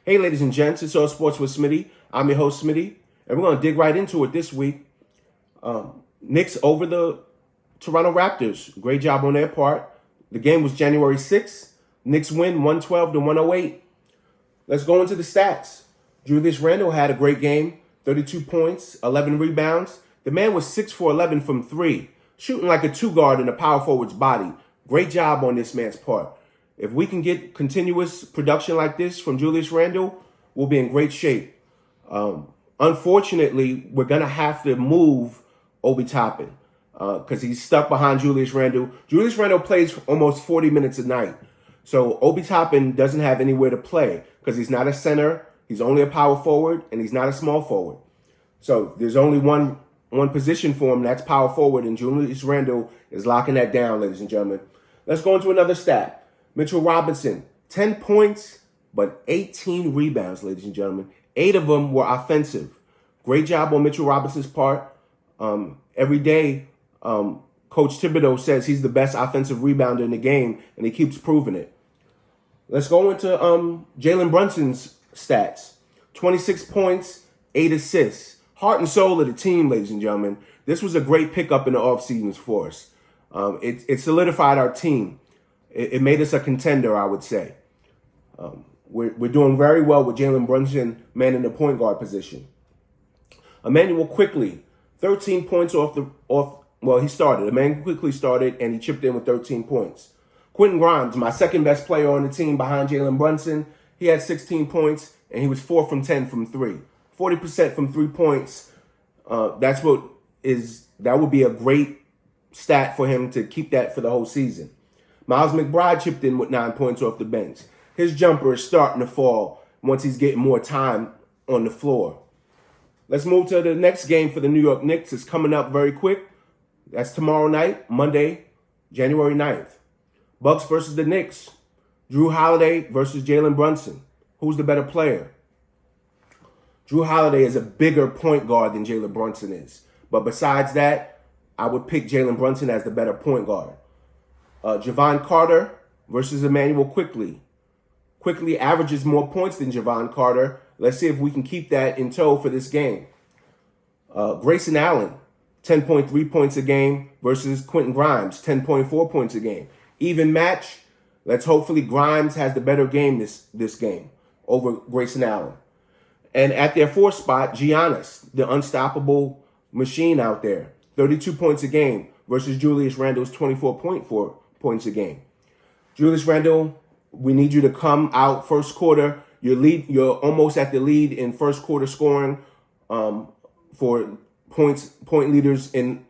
Hey, ladies and gents, it's All Sports with Smitty. I'm your host, Smitty, and we're going to dig right into it this week. Knicks over the Toronto Raptors. Great job on their part. The game was January 6th. Knicks win 112-108. Let's go into the stats. Julius Randle had a great game, 32 points, 11 rebounds. The man was 6 for 11 from 3, shooting like a two-guard in a power forward's body. Great job on this man's part. If we can get continuous production like this from Julius Randle, we'll be in great shape. Unfortunately, we're going to have to move Obi Toppin because he's stuck behind Julius Randle. Julius Randle plays almost 40 minutes a night. So Obi Toppin doesn't have anywhere to play because he's not a center, he's only a power forward, and he's not a small forward. So there's only one position for him, that's power forward, and Julius Randle is locking that down, ladies and gentlemen. Let's go into another stat. Mitchell Robinson, 10 points, but 18 rebounds, ladies and gentlemen. 8 of them were offensive. Great job on Mitchell Robinson's part. Every day, Coach Thibodeau says he's the best offensive rebounder in the game, and he keeps proving it. Let's go into Jalen Brunson's stats. 26 points, 8 assists. Heart and soul of the team, ladies and gentlemen. This was a great pickup in the offseason for us. It solidified our team. It made us a contender, I would say. We're doing very well with Jalen Brunson manning the point guard position. Emmanuel Quickley, 13 points he started. Emmanuel Quickley started, and he chipped in with 13 points. Quentin Grimes, my second best player on the team behind Jalen Brunson, he had 16 points, and he was 4 from 10 from 3. 40% from 3 points. That would be a great stat for him to keep that for the whole season. Miles McBride chipped in with 9 points off the bench. His jumper is starting to fall once he's getting more time on the floor. Let's move to the next game for the New York Knicks. It's coming up very quick. That's tomorrow night, Monday, January 9th. Bucks versus the Knicks. Drew Holiday versus Jalen Brunson. Who's the better player? Drew Holiday is a bigger point guard than Jalen Brunson is. But besides that, I would pick Jalen Brunson as the better point guard. Javon Carter versus Emmanuel Quickley. Quickley averages more points than Javon Carter. Let's see if we can keep that in tow for this game. Grayson Allen, 10.3 points a game versus Quentin Grimes, 10.4 points a game. Even match. Let's hopefully Grimes has the better game this game over Grayson Allen. And at their 4th spot, Giannis, the unstoppable machine out there, 32 points a game versus Julius Randle's 24.4 points a game. Julius Randle, we need you to come out first quarter. You're almost at the lead in first quarter scoring for point leaders in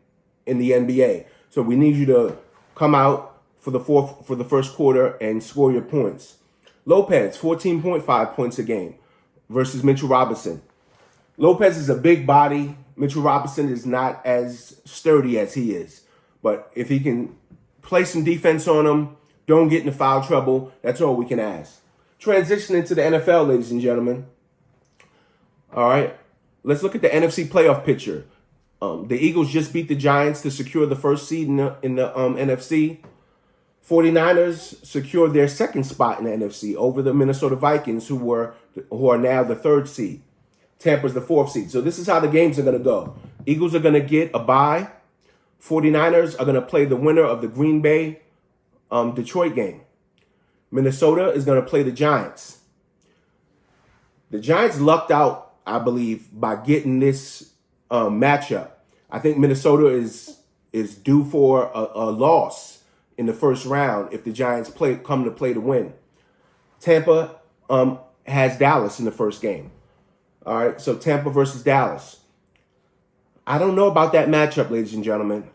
the NBA. So we need you to come out for the first quarter and score your points. Lopez, 14.5 points a game versus Mitchell Robinson. Lopez is a big body. Mitchell Robinson is not as sturdy as he is. But if he can play some defense on him, don't get into foul trouble, that's all we can ask. Transitioning to the NFL, ladies and gentlemen. All right, let's look at the NFC playoff picture. The Eagles just beat the Giants to secure the first seed in the NFC. 49ers secured their second spot in the NFC over the Minnesota Vikings, who are now the 3rd seed. Tampa's the 4th seed. So this is how the games are going to go. Eagles are going to get a bye. 49ers are going to play the winner of the Green Bay Detroit game. Minnesota is going to play the Giants. The Giants lucked out, I believe, by getting this matchup. I think Minnesota is due for a loss in the first round if the Giants come to play to win. Tampa has Dallas in the first game. All right, so Tampa versus Dallas. I don't know about that matchup, ladies and gentlemen.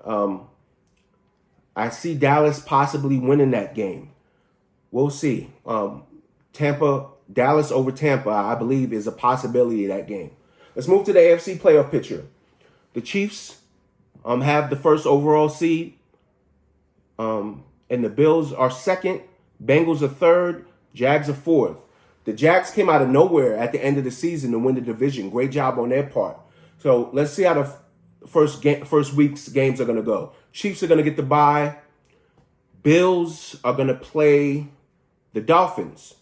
I see Dallas possibly winning that game. We'll see. Dallas over Tampa, I believe, is a possibility of that game. Let's move to the AFC playoff picture. The Chiefs have the first overall seed, and the Bills are second. Bengals are third. Jags are fourth. The Jags came out of nowhere at the end of the season to win the division. Great job on their part. So let's see how the first week's games are going to go. Chiefs are going to get the bye. Bills are going to play the Dolphins.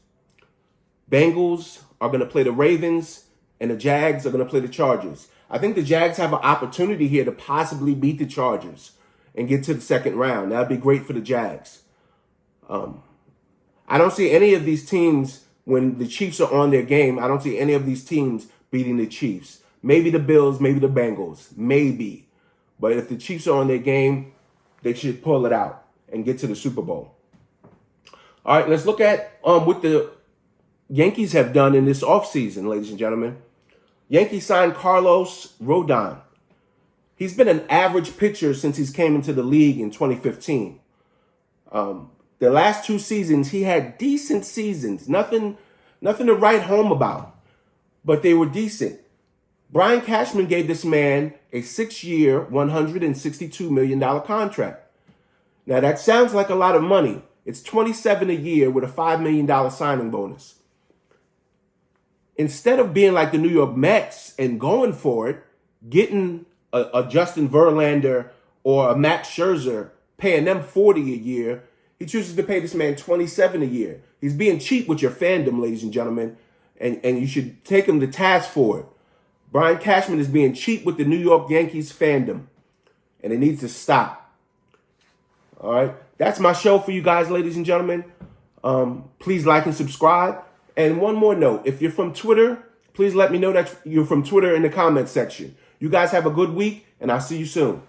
Bengals are going to play the Ravens, and the Jags are going to play the Chargers. I think the Jags have an opportunity here to possibly beat the Chargers and get to the second round. That would be great for the Jags. I don't see any of these teams, when the Chiefs are on their game, I don't see any of these teams beating the Chiefs. Maybe the Bills, maybe the Bengals, maybe. But if the Chiefs are on their game, they should pull it out and get to the Super Bowl. All right, let's look at what the Yankees have done in this offseason, ladies and gentlemen. Yankees signed Carlos Rodon. He's been an average pitcher since he's came into the league in 2015. The last 2 seasons, he had decent seasons. Nothing to write home about, but they were decent. Brian Cashman gave this man a 6-year, $162 million contract. Now, that sounds like a lot of money. It's $27 a year with a $5 million signing bonus. Instead of being like the New York Mets and going for it, getting a Justin Verlander or a Max Scherzer, paying them $40 a year, he chooses to pay this man $27 a year. He's being cheap with your fandom, ladies and gentlemen, and you should take him to task for it. Brian Cashman is being cheap with the New York Yankees fandom, and it needs to stop. All right, that's my show for you guys, ladies and gentlemen. Please like and subscribe. And one more note, if you're from Twitter, please let me know that you're from Twitter in the comments section. You guys have a good week, and I'll see you soon.